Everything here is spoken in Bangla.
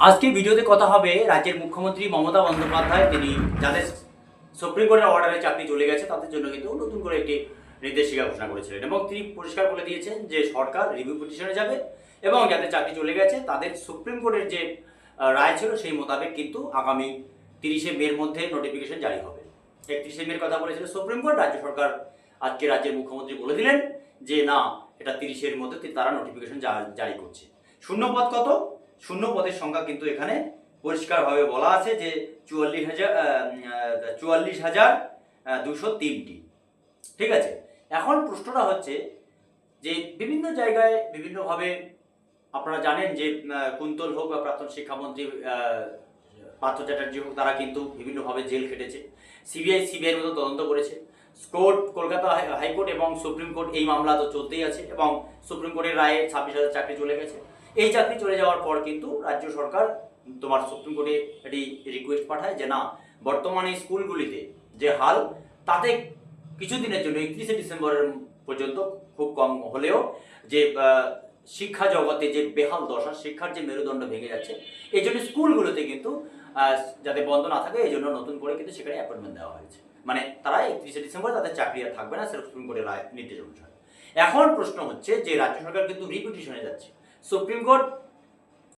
আজকে ভিডিওতে কথা হবে রাজ্যের মুখ্যমন্ত্রী মমতা বন্দ্যোপাধ্যায়, তিনি যাদের সুপ্রিম কোর্টের অর্ডারে চাকরি চলে গেছে তাদের জন্য কিন্তু নতুন করে একটি নির্দেশিকা ঘোষণা করেছিলেন এবং তিনি পরিষ্কার বলে দিয়েছেন যে সরকার রিভিউ পিটিশনে যাবে এবং যাদের চাকরি চলে গেছে তাদের সুপ্রিম কোর্টের যে রায় ছিল সেই মোতাবেক কিন্তু আগামী 30শে মের মধ্যে নোটিফিকেশন জারি হবে। 31শে মের কথা বলেছিল সুপ্রিম কোর্ট, রাজ্য সরকার আজকে রাজ্যের মুখ্যমন্ত্রী বলে দিলেন যে না, এটা 30-এর মধ্যে তারা নোটিফিকেশন জারি করছে। শূন্যপদ কত? শূন্য পদের সংখ্যা কিন্তু এখানে পরিষ্কারভাবে বলা আছে যে 44,203টি। ঠিক আছে, এখন প্রশ্নটা হচ্ছে যে বিভিন্ন জায়গায় বিভিন্নভাবে আপনারা জানেন যে কুন্তল হোক বা প্রাক্তন শিক্ষামন্ত্রী পার্থ চ্যাটার্জি হোক, তারা কিন্তু বিভিন্নভাবে জেল খেটেছে। সিবিআইয়ের মতো তদন্ত করেছে। কোর্ট, কলকাতা হাইকোর্ট এবং সুপ্রিম কোর্ট এই মামলা তো চলতেই আছে এবং সুপ্রিম কোর্টের রায়ে 26,000 চাকরি চলে গেছে। এই চাকরি চলে যাওয়ার পর কিন্তু রাজ্য সরকার তোমার সুপ্রিম কোর্টে একটি রিকোয়েস্ট পাঠায় যে না, বর্তমানে স্কুলগুলিতে যে হাল, তাতে কিছুদিনের জন্য 31শে ডিসেম্বরের পর্যন্ত খুব কম হলেও যে শিক্ষা জগতে যে বেহাল দশা, শিক্ষার যে মেরুদণ্ড ভেঙে যাচ্ছে, এই জন্য স্কুলগুলোতে কিন্তু যাতে বন্ধ না থাকে এই জন্য নতুন করে কিন্তু সেখানে অ্যাপয়েন্টমেন্ট দেওয়া হয়েছে। মানে তারা 31শে ডিসেম্বর তাদের চাকরি আর থাকবে না সুপ্রিম কোর্টের রায় নির্দেশ অনুসারে। এখন প্রশ্ন হচ্ছে যে রাজ্য সরকার কিন্তু রিপিটিশনে যাচ্ছে। Supreme court